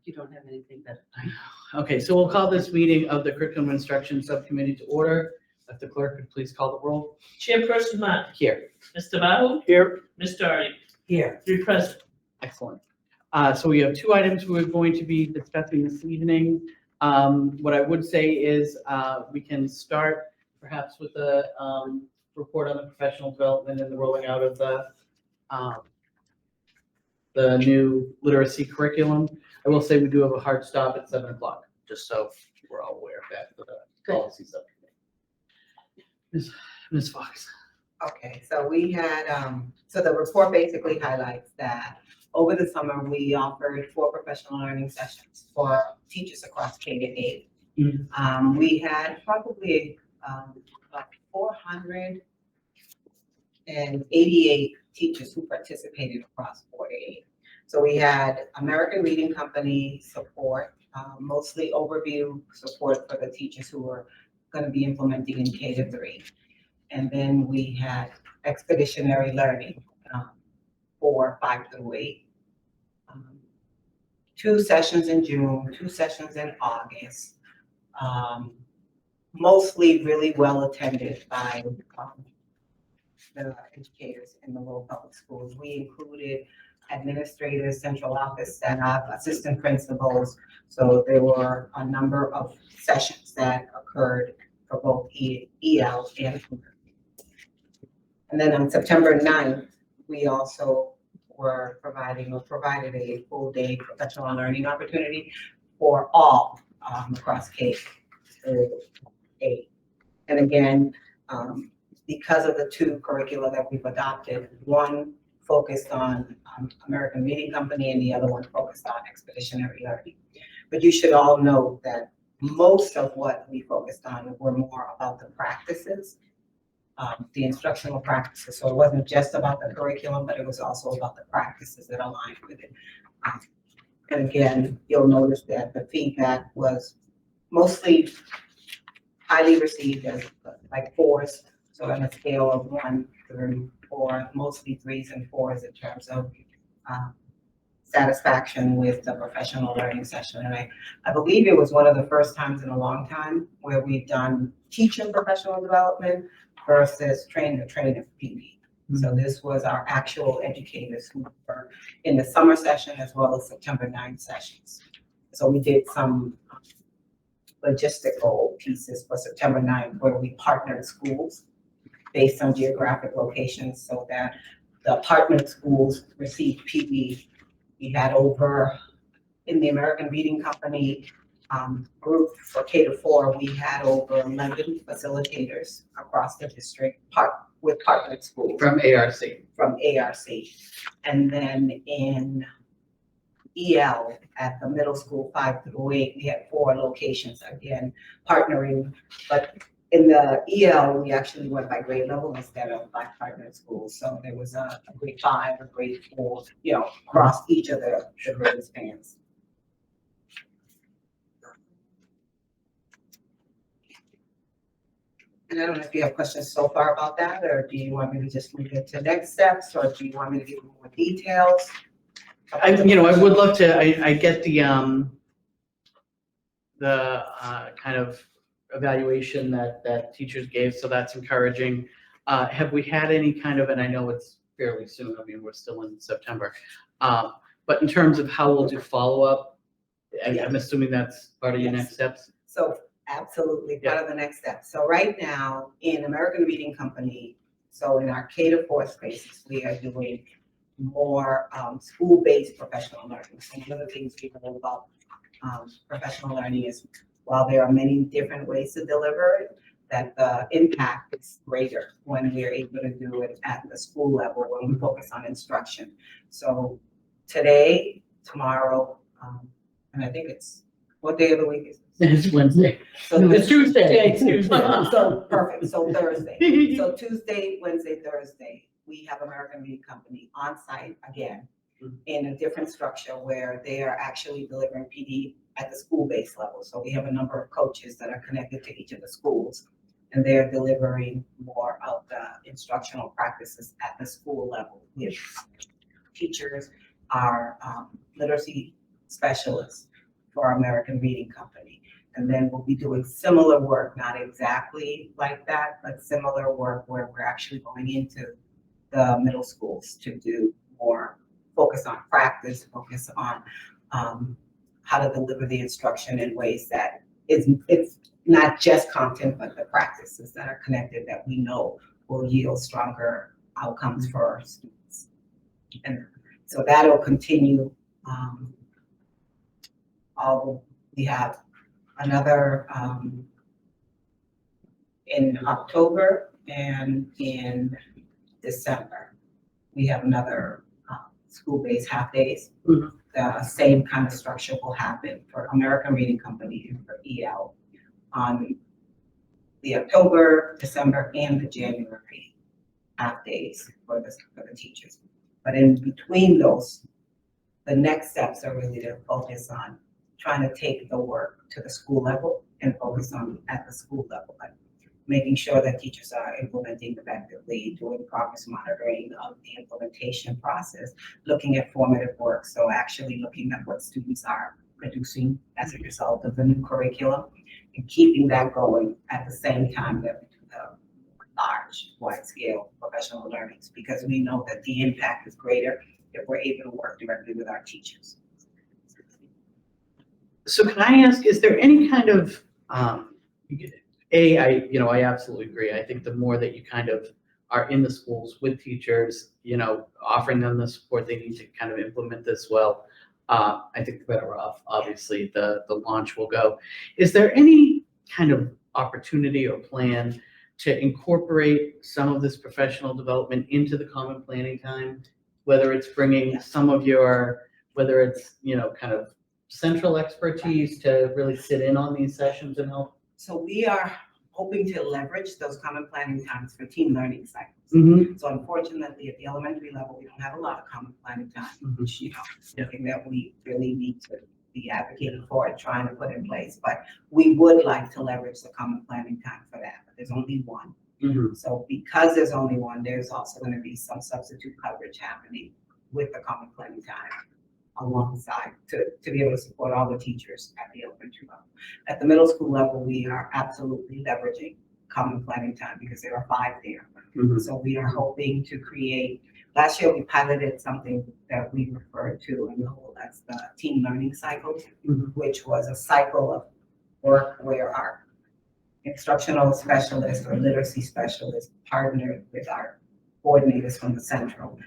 you don't have anything better. Okay, so we'll call this meeting of the Curriculum Instruction Subcommittee to order. If the clerk could please call the roll. Chairperson Mott, Here. Mr. Bahu, Here. Mr. Artie, Here. 3 present. Excellent. So we have 2 items we're going to be discussing this evening. What I would say is we can start perhaps with a report on the professional development and the rolling out of the new literacy curriculum. I will say we do have a hard stop at 7 o'clock, just so we're all aware of that for the policy subcommittee. Ms. Fox. Okay, so we had, so the report basically highlights that over the summer, we offered 4 professional learning sessions for teachers across K-8. We had probably about 488 teachers who participated across 4-8. So we had American Reading Company support, mostly overview support for the teachers who were going to be implementing in K-3. And then we had expeditionary learning for 5-8. 2 sessions in June, 2 sessions in August. Mostly really well attended by the educators in the Lowell public schools. We included administrators, central office staff, assistant principals. So there were a number of sessions that occurred for both EL and Cougar. And then on September 9th, we also were provided a full day professional learning opportunity for all across K-8. And again, because of the 2 curricula that we've adopted, one focused on American Reading Company and the other one focused on expeditionary learning. But you should all know that most of what we focused on were more about the practices, the instructional practices. So it wasn't just about the curriculum, but it was also about the practices that aligned with it. And again, you'll notice that the feedback was mostly highly received as like 4s. So on a scale of 1 through 4, mostly 3s and 4s in terms of satisfaction with the professional learning session. And I believe it was one of the first times in a long time where we've done teaching professional development versus train the trainer PD. So this was our actual educators who were in the summer session as well as September 9 sessions. So we did some logistical pieces for September 9 where we partnered schools based on geographic locations so that the partnered schools received PD. We had over, in the American Reading Company group for K-4, we had over 11 facilitators across the district with partnered schools. From ARC. From ARC. And then in EL at the middle school 5-8, we had 4 locations, again, partnering, but in the EL, we actually went by grade level instead of by partnered schools. So there was a grade 5, a grade 4, across each of the grade spans. And I don't know if you have questions so far about that, or do you want me to just move it to next steps, or do you want me to give you more details? I would love to, I get the kind of evaluation that teachers gave, so that's encouraging. Have we had any kind of, and I know it's fairly soon, I mean, we're still in September, but in terms of how we'll do follow-up, I'm assuming that's part of your next steps? So absolutely, part of the next step. So right now, in American Reading Company, so in our K-4 spaces, we are doing more school-based professional learning. So one of the things we know about professional learning is while there are many different ways to deliver it, that the impact is greater when we're able to do it at the school level, when we focus on instruction. So today, tomorrow, and I think it's, what day of the week is this? It's Wednesday. So It's Tuesday. So perfect, so Thursday. So Tuesday, Wednesday, Thursday, we have American Reading Company on site again in a different structure where they are actually delivering PD at the school-based level. So we have a number of coaches that are connected to each of the schools, and they're delivering more of the instructional practices at the school level with teachers, our literacy specialists, for our American Reading Company. And then we'll be doing similar work, not exactly like that, but similar work where we're actually going into the middle schools to do more focus on practice, focus on how to deliver the instruction in ways that it's not just content, but the practices that are connected that we know will yield stronger outcomes for our students. And so that'll continue. We have another in October and in December. We have another school-based half days. Mhm. The same kind of structure will happen for American Reading Company and for EL on the October, December, and the January half days for the teachers. But in between those, the next steps are really to focus on trying to take the work to the school level and focus on at the school level, like making sure that teachers are implementing effectively, doing progress monitoring of the implementation process, looking at formative work. So actually looking at what students are producing as a result of the new curriculum and keeping that going at the same time that we do the large, wide-scale professional learnings, because we know that the impact is greater if we're able to work directly with our teachers. So can I ask, is there any kind of, I absolutely agree. I think the more that you kind of are in the schools with teachers, offering them the support they need to kind of implement this well, I think the better off, obviously, the launch will go. Is there any kind of opportunity or plan to incorporate some of this professional development into the common planning time? Whether it's bringing some of whether it's, kind of central expertise to really sit in on these sessions and help? So we are hoping to leverage those common planning times for team learning cycles. Mm-hmm. So unfortunately, at the elementary level, we don't have a lot of common planning time, which, is something that we really need to be advocating for and trying to put in place. But we would like to leverage the common planning time for that, but there's only one. Mm-hmm. So because there's only one, there's also going to be some substitute coverage happening with the common planning time alongside to be able to support all the teachers at the elementary level. At the middle school level, we are absolutely leveraging common planning time because there are 5 there. Mm-hmm. So we are hoping to create, last year we piloted something that we referred to in Lowell as the team learning cycle, Mm-hmm. which was a cycle of work where our instructional specialists or literacy specialists partnered with our coordinators from the central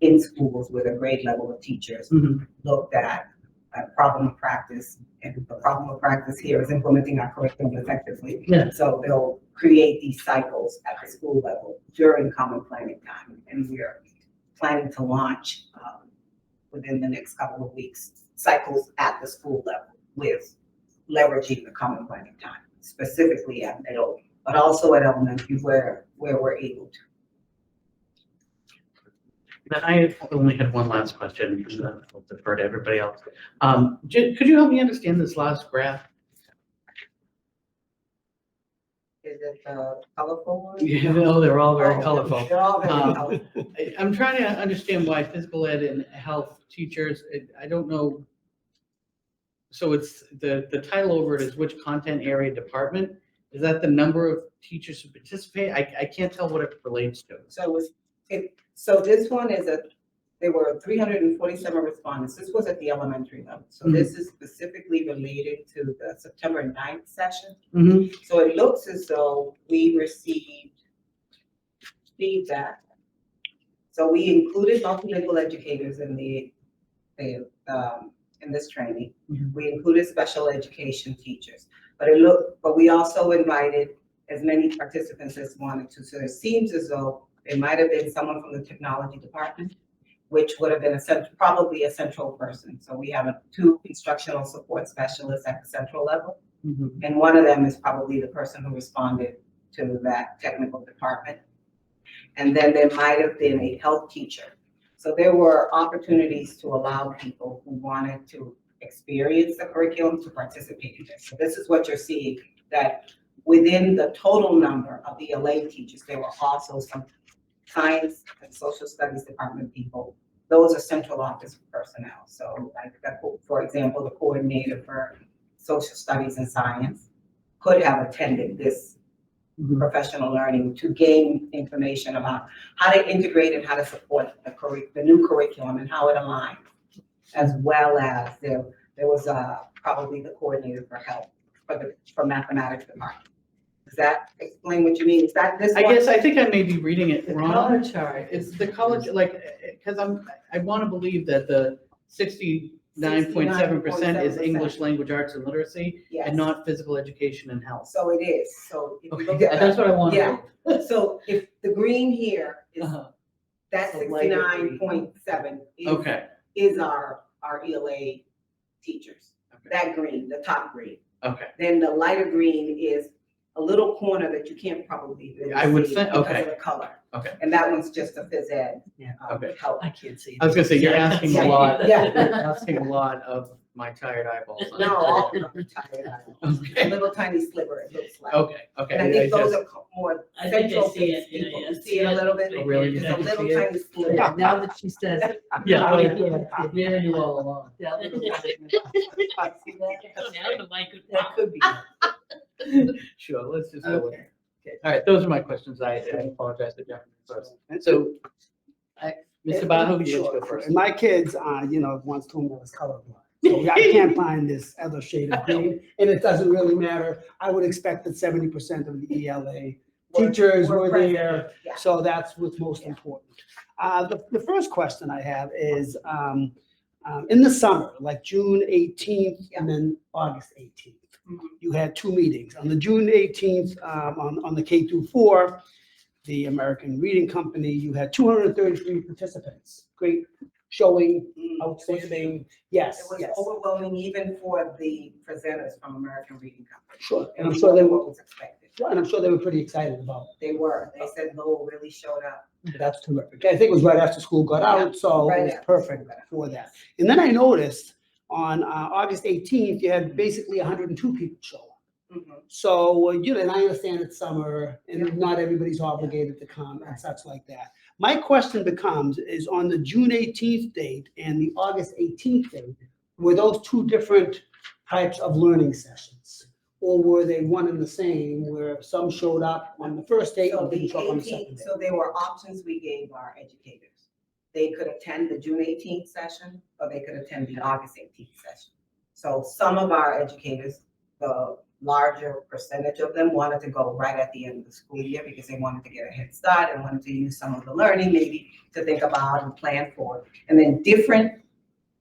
in schools with a grade level of teachers, Mm-hmm. looked at a problem of practice. And the problem of practice here is implementing our curriculum effectively. Yeah. So they'll create these cycles at the school level during common planning time. And we're planning to launch within the next couple of weeks, cycles at the school level with leveraging the common planning time, specifically at middle, but also at elementary where we're able to. Then I only had one last question, and then I'll defer to everybody else. Could you help me understand this last graph? Is it the colorful one? They're all very colorful. They're all very Um, colorful. I'm trying to understand why physical ed and health teachers, I don't know. So it's the title over it is which content area department? Is that the number of teachers who participate? I can't tell what it relates to. So this one is there were 347 respondents. This was at the elementary level. So Mhm. this is specifically related to the September 9th session. Mm-hmm. So it looks as though we received feedback. So we included multilingual educators in in this training. Mhm. We included special education teachers, but we also invited as many participants as wanted to. So it seems as though it might have been someone from the technology department, which would have been probably a central person. So we have 2 instructional support specialists at the central level. Mm-hmm. And one of them is probably the person who responded to that technical department. And then there might have been a health teacher. So there were opportunities to allow people who wanted to experience the curriculum to participate in this. So this is what you're seeing, that within the total number of the ELA teachers, there were also some science and social studies department people those are central office personnel. So like, for example, the coordinator for social studies and science could have attended this professional learning to gain information about how to integrate and how to support the new curriculum and how it aligns, as well as there was probably the coordinator for health for mathematics department. Does that explain what you mean? Is that this I one? guess, I think I may be reading it The wrong. color chart. It's the college, like, because I want to believe that the 69.7% is 69.7%. English language arts and literacy Yes. and not physical education and health. So it is. So if you Okay, look at that's what I wanted. Yeah. So if the green here is, Uh-huh. that So lighter green. 69.7 Okay, is our ELA teachers. Okay. That green, the top green. okay. Then the lighter green is a little corner that you can't probably really I would see think- because okay. of the color. Okay. And that one's just a phys ed. Yeah. Okay. Color. I can't see. I was gonna say, you're Yeah, asking a yeah. lot, Yeah. you're asking a lot of my tired eyeballs. No, all of them are tired. A Okay, little tiny sliver, it looks like. okay, okay. And I think those just- are more I think I central see phase it, yeah, people. yeah. You see it a little bit? Oh, really? Just You a can little see it? tiny sliver. Yeah, now that she says it. Yeah. Oh, yeah, yeah, you all along. That little- That could be. Sure, let's just go with Okay. it. All right, those are my questions. I apologize to Jeff first. So, Mr. Bahu, you get to go first. And my kids, once told me I was colorblind. So I can't find this other shade of green, and it doesn't really matter. I would expect that 70% of the ELA teachers were present. there, Yeah. so that's what's most important. The first question I have is, in the summer, like June 18th and then August 18th, Mhm. you had two meetings. On the June 18th, on the K through 4, the American Reading Company, you had 233 participants. Great showing, outstanding. Yes, It was yes. overwhelming even for the presenters from American Reading Company. Sure. It And I'm was sure they more than were, what was expected. and I'm sure they were pretty excited about it. They were. They said Lowell really showed up. That's terrific. I think it was right after school got out, so Right it was after perfect school got out. for that. And then I noticed on August 18th, you had basically 102 people show up. Mhm. So, and I understand it's summer Yeah. and not everybody's obligated to come and such like that. My question becomes, is on the June 18th date and the August 18th date, were those two different types of learning sessions? Or were they one and the same, where some showed up on the first date So and didn't the show up on the 18th, second date? so there were options we gave our educators. They could attend the June 18th session, or they could attend the August 18th session. So some of our educators, the larger percentage of them wanted to go right at the end of the school year because they wanted to get a head start and wanted to use some of the learning maybe to think about and plan for. And then different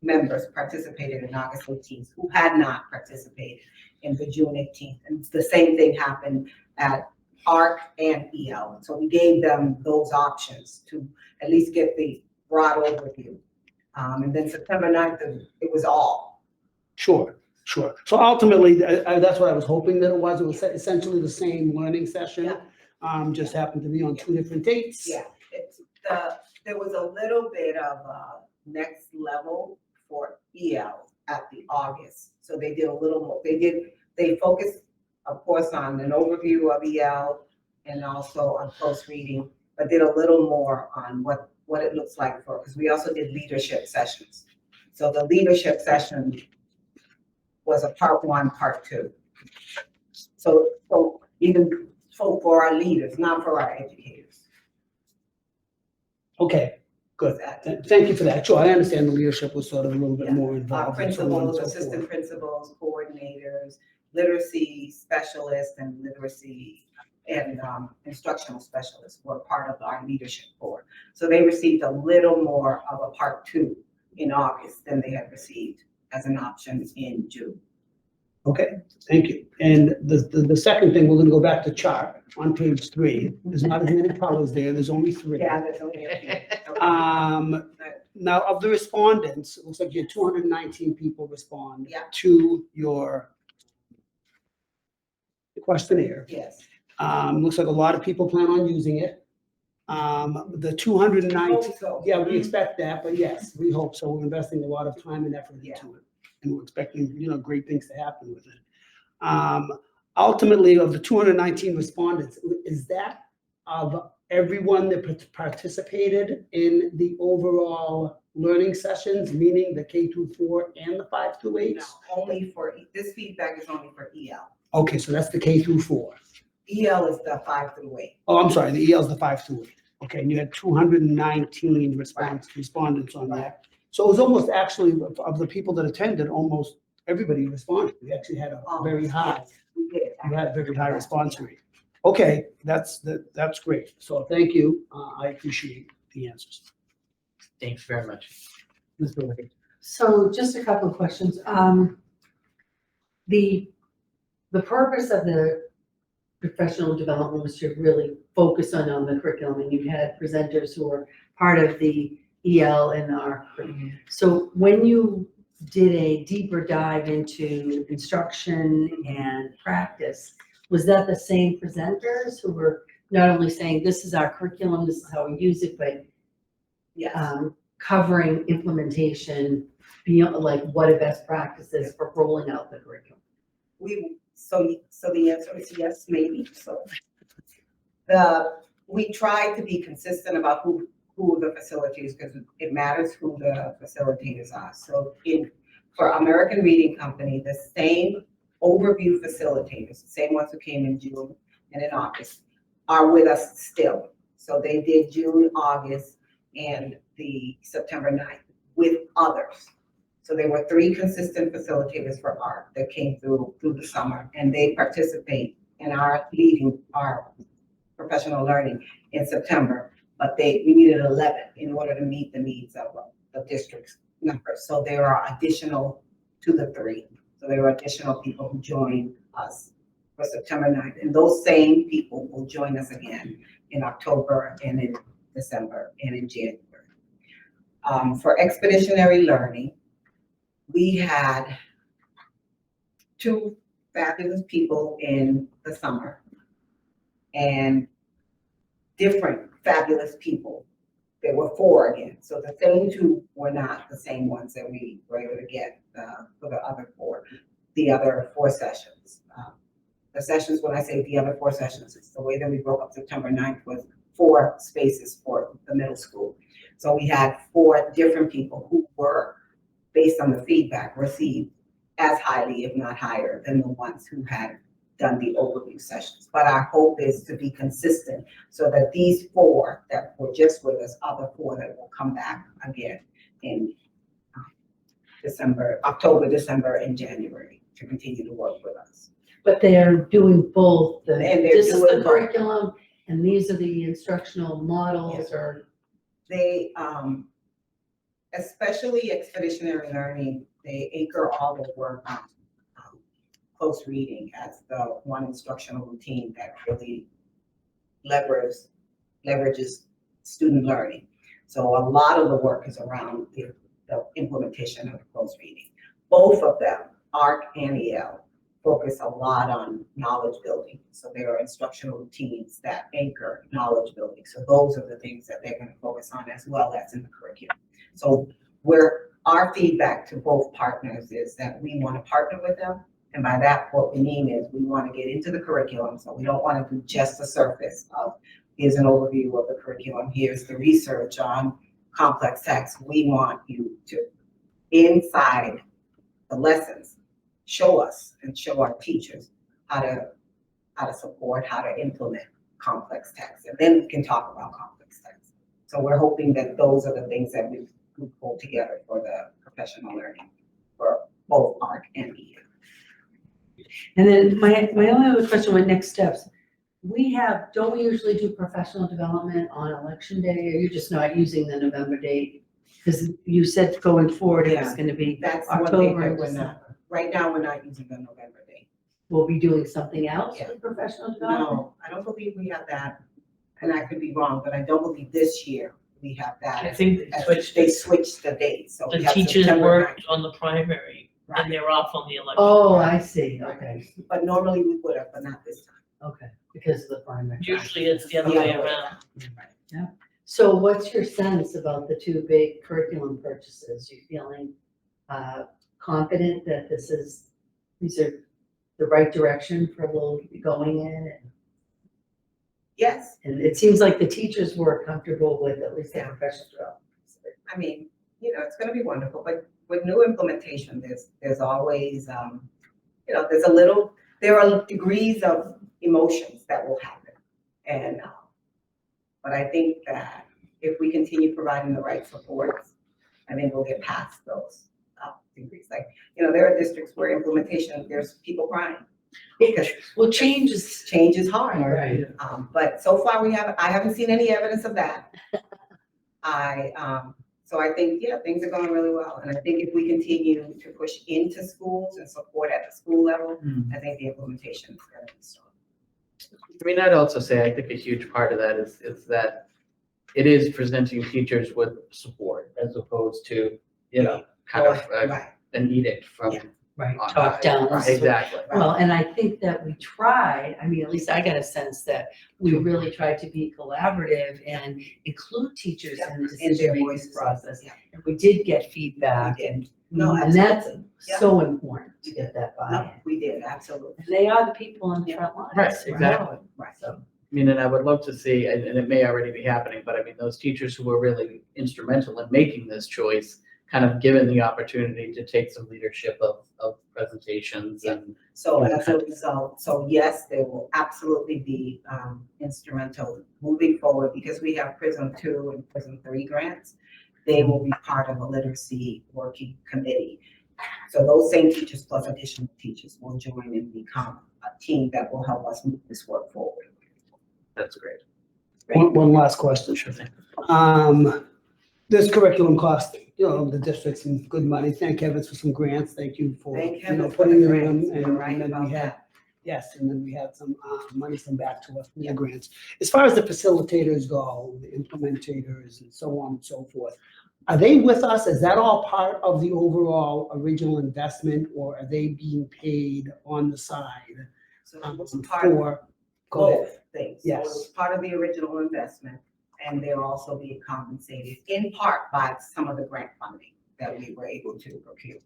members participated in August 18th who had not participated in the June 18th. And the same thing happened at ARC and EL. So we gave them those options to at least get the broad overview. And then September 9th, it was all. Sure. So ultimately, that's what I was hoping that it was. It was essentially the same learning session. Yeah. Just happened to be on two different dates. Yeah, there was a little bit of next level for EL at the August. So they did a little more, they focused, of course, on an overview of EL and also on close reading, but did a little more on what it looks like because we also did leadership sessions. So the leadership session was a part 1, part 2. So even for our leaders, not for our educators. Okay, good. That- Thank you for that. Sure, I understand the leadership was sort of a little bit Yeah. more involved. and so on and Principals, so assistant forth. principals, coordinators, literacy specialists, and literacy and instructional specialists were part of our leadership board. So they received a little more of a part 2 in August than they had received as an option in June. Okay, thank you. And the second thing, we're gonna go back to chart on page 3. There's not as many colors there. There's only 3. Yeah, that's only a few. Now, of the respondents, it looks like you had 219 people respond Yeah. to your questionnaire. Yes. Looks like a lot of people plan on using it. The 219, Hope so. yeah, we expect that, but yes, we hope so. We're investing a lot of time and effort Yeah. into it. And we're expecting, great things to happen with it. Ultimately, of the 219 respondents, is that of everyone that participated in the overall learning sessions, meaning the K through 4 and the 5 through 8? No, only for, this feedback is only for EL. Okay, so that's the K through 4. EL is the 5 through 8. Oh, I'm sorry, the EL is the 5 through 8. Okay, and you had 219 respondents on that. So it was almost actually, of the people that attended, almost everybody responded. We actually had a very high, We did. we had a very high response rate. Okay, that's great. So thank you. I appreciate the answers. Thanks very much. Mr. Wickett. So just a couple of questions. The purpose of the professional development was to really focus on the curriculum, and you had presenters who were part of the EL and our. So when you did a deeper dive into instruction and practice, was that the same presenters who were not only saying, this is our curriculum, this is how we use it, but Yes. covering implementation beyond, like what are best practices for rolling out the curriculum? So the answer is yes, maybe. So we try to be consistent about who the facilitators, because it matters who the facilitators are. So for American Reading Company, the same overview facilitators, the same ones who came in June and in August, are with us still. So they did June, August, and the September 9th with others. So there were 3 consistent facilitators for art that came through the summer, and they participate in our leading our professional learning in September. But we needed 11 in order to meet the needs of the district's numbers. So there are additional to the 3. So there are additional people who joined us for September 9th, and those same people will join us again in October and in December and in January. For expeditionary learning, we had 2 fabulous people in the summer and different fabulous people. There were 4 again. So the same 2 were not the same ones that we were able to get for the other 4 sessions. The sessions, when I say the other 4 sessions, it's the way that we broke up September 9th was 4 spaces for the middle school. So we had 4 different people who were, based on the feedback received, as highly, if not higher, than the ones who had done the overview sessions. But our hope is to be consistent so that these 4 that were just with us, other 4 that will come back again in October, December, and January to continue to work with us. But they are doing both. And they're This is doing the both. curriculum, and these are the instructional models, or They, especially expeditionary learning, they anchor all the work on close reading as the one instructional routine that really leverages student learning. So a lot of the work is around the implementation of close reading. Both of them, ARC and EL, focus a lot on knowledge building. So there are instructional routines that anchor knowledge building. So those are the things that they're going to focus on as well as in the curriculum. So our feedback to both partners is that we want to partner with them. And by that, what we mean is we want to get into the curriculum. So we don't want to do just the surface of, here's an overview of the curriculum, here's the research on complex text. We want you to, inside the lessons, show us and show our teachers how to support, how to implement complex text. And then we can talk about complex text. So we're hoping that those are the things that we pull together for the professional learning for both ARC and EL. and then my only other question with next steps. Don't we usually do professional development on election day, or you're just not using the November date? Because you said going forward, it's Yeah. gonna be That's one thing October that and we're December. not, right now, we're not using the November date. We'll be doing something else Yeah. with professional development? No, I don't believe we have that, and I could be wrong, but I don't believe this year we have that. I think they As- switched, They switched the date, so the we have teachers September worked on the primary 9th. and they're off on the election. Oh, I see, okay, But normally we would have, but not this time. okay, because of the primary. Usually it's the other way around. So what's your sense about the 2 big curriculum purchases? You feeling confident that these are the right direction for Lowell to be going in? Yes, And it seems like the teachers were comfortable with at least the Yeah. professional development. I mean, you know, it's gonna be wonderful, but with new implementation, there's always, you know, there are degrees of emotions that will happen. And, but I think that if we continue providing the right supports, I think we'll get past those degrees. Like, you know, there are districts where implementation, there's people crying because Well, change is. change is hard. Right. But so far I haven't seen any evidence of that. So I think, yeah, things are going really well. And I think if we continue to push into schools and support at the school level, I think the implementation is going to be strong. I mean, I'd also say, I think a huge part of that is that it is presenting teachers with support as opposed to, you know, kind of Right. an edict from. Yeah. Right, on top high. down. Right, exactly. Well, and I think that we tried, I mean, at least I got a sense that we really tried to be collaborative and include teachers Yeah, in the in their decision-making voices. process. Yeah. And we did get We feedback did. and, No, and that's absolutely. Yeah. so important to get that No, buy-in. we did, absolutely. And they are the people on the Yeah. front lines. Right, exactly. Right. So, I mean, and I would love to see, and it may already be happening, but I mean, those teachers who were really instrumental in making this choice, kind of given the opportunity to take some leadership of presentations and. So as a result, so yes, they will absolutely be instrumental moving forward because we have PRISM 2 and PRISM 3 grants. They will be part of a literacy working committee. So those same teachers plus additional teachers will join and become a team that will help us move this work forward. That's great. One last question. Sure thing. This curriculum cost, you know, the districts some good money. Thank heavens for some grants. Thank you for, Thank you know, heavens for putting the them in. grants. You're right And then about we had, that. yes, and then we had some money come back to us from the grants. As far as the facilitators go, the implementators and so on and so forth, are they with us? Is that all part of the overall original investment, or are they being paid on the side? So it was part of For, go ahead. both things. So Yes. it was part of the original investment, and they're also being compensated in part by some of the grant funding that we were able to procure.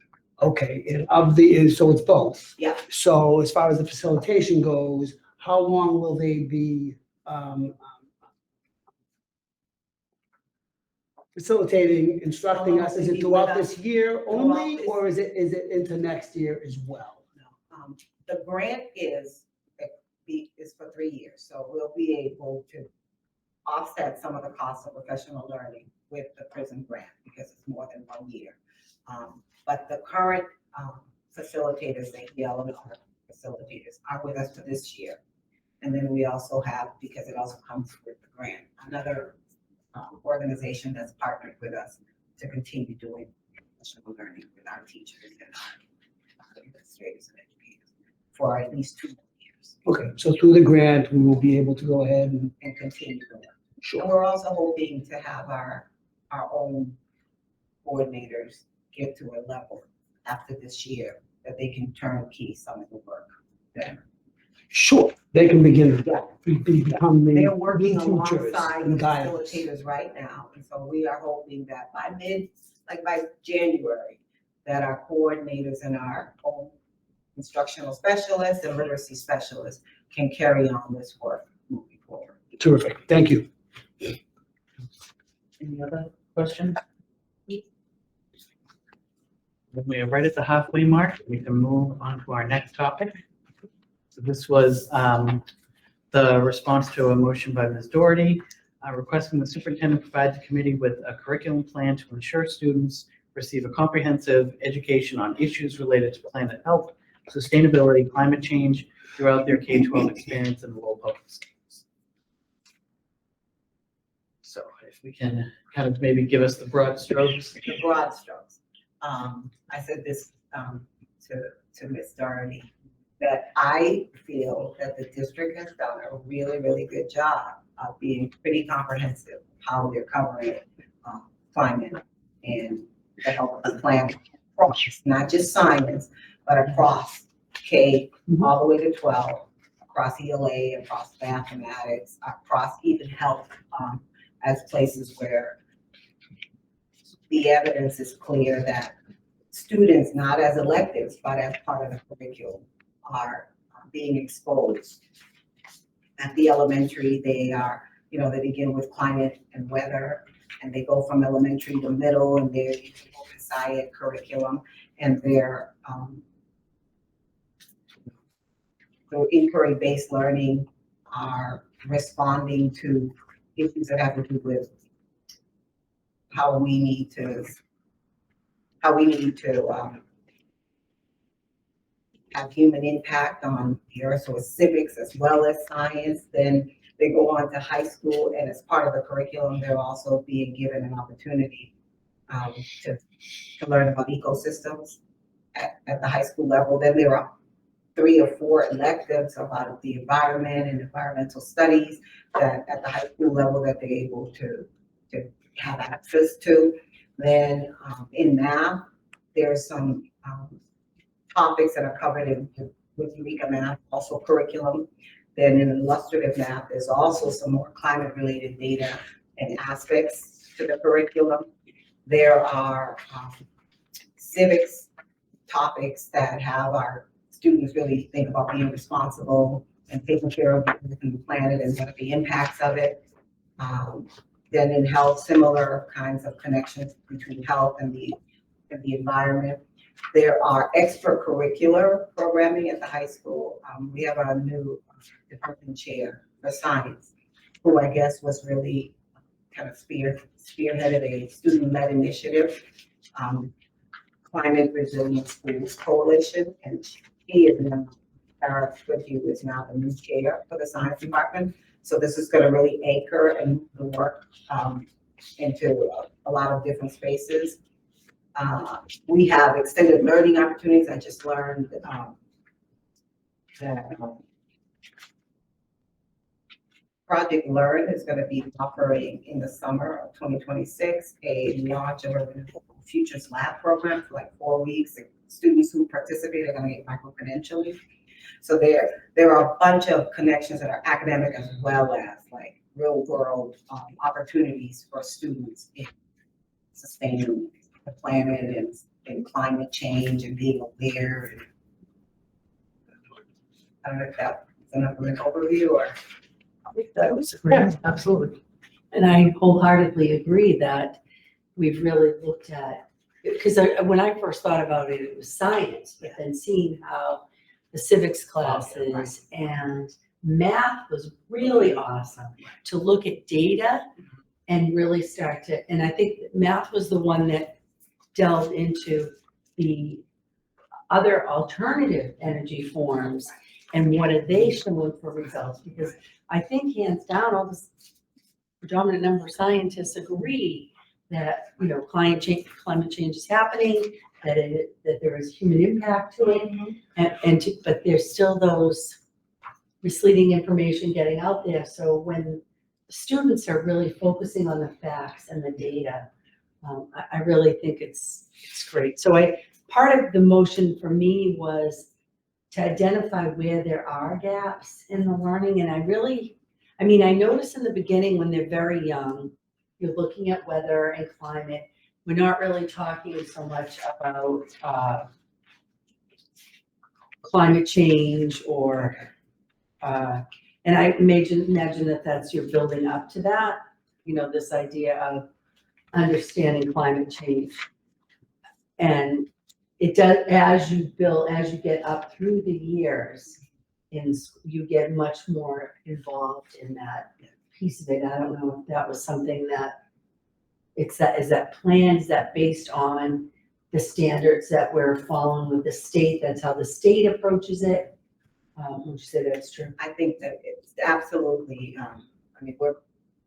Okay, and so it's both. Yeah. So as far as the facilitation goes, how long will they be facilitating, instructing us? Is it throughout this year only, or is it into next year as well? No, the grant is for 3 years, so we'll be able to offset some of the costs of professional learning with the PRISM grant because it's more than 1 year. But the current facilitators, the EL and other facilitators, are with us for this year. And then we also have, because it also comes with the grant, another organization that's partnered with us to continue doing professional learning with our teachers and our administrators and educators for at least 2 years. Okay, so through the grant, we will be able to go ahead and. And continue to work. Sure. And we're also hoping to have our own coordinators get to a level after this year that they can turnkey some of the work. Then Sure, they can begin Yeah. become the they're working teachers alongside the and guidance. facilitators right now. And so we are hoping that by January, that our coordinators and our own instructional specialists and literacy specialists can carry on this work moving forward. Terrific, thank you. Any other questions? We are right at the halfway mark. We can move on to our next topic. So this was the response to a motion by Ms. Doherty, requesting the superintendent provide the committee with a curriculum plan to ensure students receive a comprehensive education on issues related to planet health, sustainability, climate change throughout their K-12 experience in the Lowell Public Schools. So if we can kind of maybe give us the broad strokes. The broad strokes. I said this to Ms. Doherty, that I feel that the district has done a really, really good job of being pretty comprehensive, how they're covering climate and the health of the planet across, not just science, but across K, all the way to 12, across ELA, across mathematics, across even health, as places where the evidence is clear that students, not as electives, but as part of the curriculum, are being exposed. At the elementary, they are, they begin with climate and weather, and they go from elementary to middle, and they're using open science curriculum, and they're through inquiry-based learning are responding to issues that have to do with how we need to have human impact on the earth, so it's civics as well as science. Then they go on to high school, and as part of the curriculum, they're also being given an opportunity to learn about ecosystems at the high school level. Then there are 3 or 4 electives about the environment and environmental studies that at the high school level that they're able to have access to. Then in math, there's some topics that are covered with Eureka Math, also curriculum. Then in illustrative math, there's also some more climate-related data and aspects to the curriculum. There are civics topics that have our students really think about being responsible and taking care of the planet and what are the impacts of it. Then in health, similar kinds of connections between health and the environment. There are extracurricular programming at the high school. We have a new department chair for science, who I guess was really kind of spearheaded a student-led initiative, Climate Resilient Schools Coalition, and he is now, Sarah Goodhue is now the new chair for the science department. So this is going to really anchor and move the work into a lot of different spaces. We have extended learning opportunities. I just learned that Project Learn is going to be operating in the summer of 2026, a launch of a Futures Lab program for like 4 weeks. Students who participate are going to get micro-credentialing. So there are a bunch of connections that are academic as well as like real world opportunities for students in sustaining the planet and climate change and being aware. And I don't know if that's enough of an overview or. That was Yeah, absolutely. And I wholeheartedly agree that we've really looked at, because when I first thought about it, it was science, but then seeing how the civics classes and math was really awesome to look at data and really start to, and I think math was the one that delved into the other alternative energy forms and what are they showing for results, because I think hands down, all this predominant number of scientists agree that, you know, climate change is happening, that there is human impact to it, but there's still those misleading information getting out there. So when students are really focusing on the facts and the data, I really think it's great. So part of the motion for me was to identify where there are gaps in the learning. And I notice in the beginning when they're very young, you're looking at weather and climate. We're not really talking so much about climate change or, and I imagine that that's you're building up to that, you know, this idea of understanding climate change. And it does, as you get up through the years, you get much more involved in that piece of it. I don't know if that was something that is that planned, is that based on the standards that we're following with the state? That's how the state approaches it. Would you say that's true? I think that it's absolutely,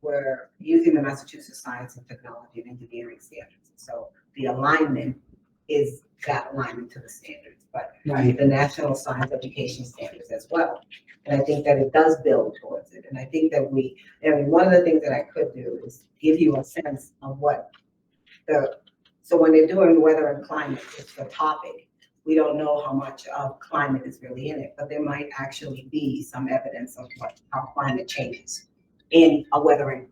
we're using the Massachusetts Science and Technology and Engineering standards. So the alignment is that alignment to the standards, but the National Science Education Standards as well. And I think that it does build towards it. And I think that one of the things that I could do is give you a sense of what so when they're doing weather and climate, it's the topic. We don't know how much of climate is really in it, but there might actually be some evidence of how climate changes in a weathering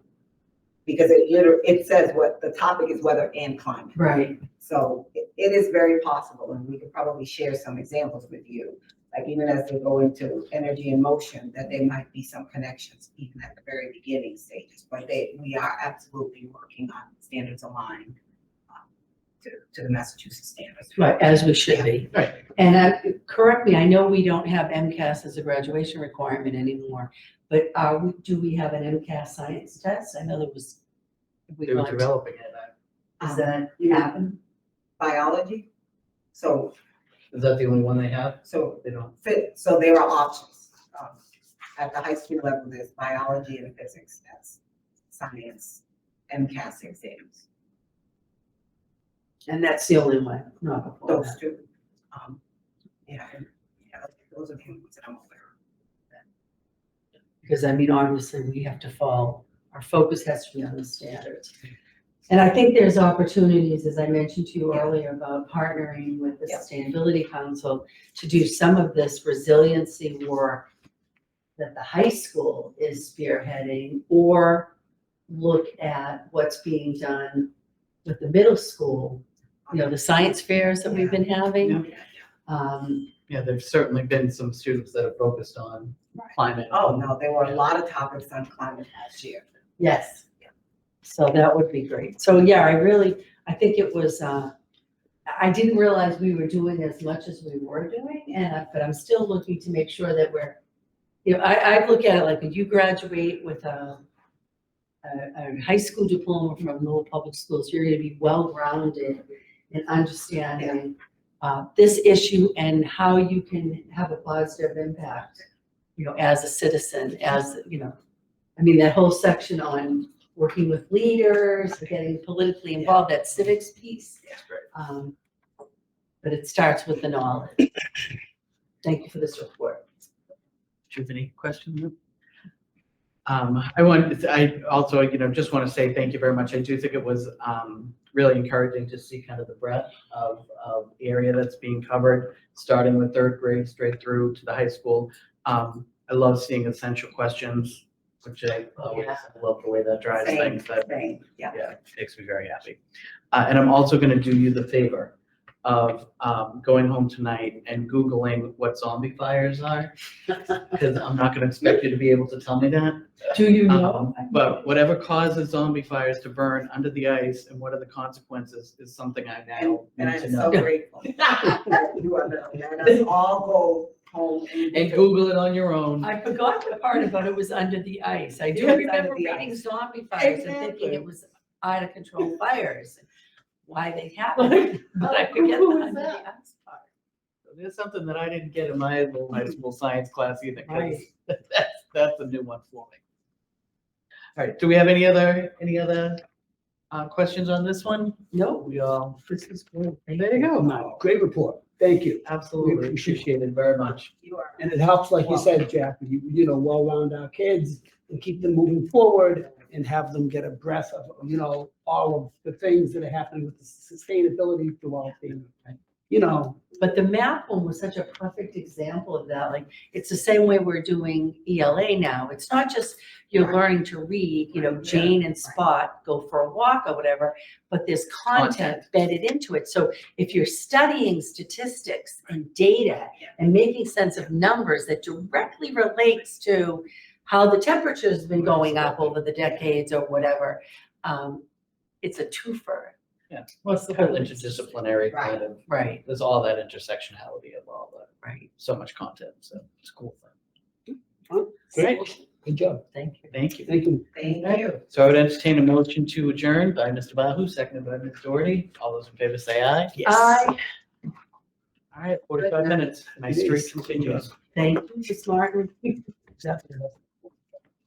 because it says what the topic is, weather and climate. Right. So it is very possible, and we could probably share some examples with you, like even as they go into energy and motion, that there might be some connections even at the very beginning stages. But we are absolutely working on standards aligned to the Massachusetts standards. Right, as we should be. Right. And correct me, I know we don't have MCAS as a graduation requirement anymore, but do we have an MCAS science test? I know there was. They were developing it. Does that You mean happen? biology? So Is that the only one they have? so They don't. so there are options. At the high school level, there's biology and physics, that's science, MCAS exams. And that's the only one, not before Those that. two. Yeah, those are the ones that I'm aware of. Because I mean, obviously, we have to follow, our focus has to be on the standards. And I think there's opportunities, as I mentioned to you earlier, about partnering with the Yeah. Sustainability Council to do some of this resiliency work that the high school is spearheading, or look at what's being done with the middle school, you know, the science fairs that we've been having. Yeah, there's certainly been some students that have focused on climate. Oh, no, there were a lot of topics on climate last year. Yes. So that would be great. So yeah, I think it was, I didn't realize we were doing as much as we were doing, but I'm still looking to make sure that we're, you know, I look at it like when you graduate with a high school diploma from Lowell Public Schools, you're gonna be well-rounded in understanding this issue and how you can have a positive impact, you know, as a citizen, as, you know, I mean, that whole section on working with leaders, getting politically involved, that civics piece. That's great. But it starts with the knowledge. Thank you for this report. Do you have any questions? I also, just want to say thank you very much. I do think it was really encouraging to see kind of the breadth of area that's being covered, starting with third grade straight through to the high school. I love seeing essential questions, which I always love the way that drives things. That Yeah. makes me very happy. And I'm also going to do you the favor of going home tonight and Googling what zombie fires are, because I'm not going to expect you to be able to tell me that. Do you know? But whatever causes zombie fires to burn under the ice and what are the consequences is something I now And need to I'm know. so grateful that you are letting us all go home And Google it on your own. I forgot the part about it was under the ice. I do Yes, remember under the reading ice. zombie fires and thinking Exactly. it was out of control fires, why they happen, but I forget the under the ice part. There's something that I didn't get in my little high school science class either, because Right. that's a new one for me. All right, do we have any other questions on this one? No, We all, this is good. there you go. No, great report. Thank you. Absolutely, We appreciate appreciate it very much. You are. And it helps, like you said, Jack, well round our kids and keep them moving forward and have them get a breath of, all of the things that are happening with the sustainability throughout But the math one was such a perfect example of that. Like, it's the same way we're doing ELA now. It's not just you're learning to read, Jane and Spot go for a walk or whatever, but there's content bedded into it. So if you're studying statistics and data and making sense of numbers that directly relates to how the temperature's been going up over the decades or whatever, it's a twofer. Yeah, well, it's the whole interdisciplinary kind of, Right, there's all that intersectionality of all that, right. so much content, so it's a cool thing. Great. Good job. Thank you. Thank you. Thank you. Thank you. So I would entertain a motion to adjourn by Mr. Bahu, seconded by Ms. Doherty. All those in favor say aye. Aye. All right, 45 minutes. My It streak is. continues. Thank you, Ms. Martin. Definitely.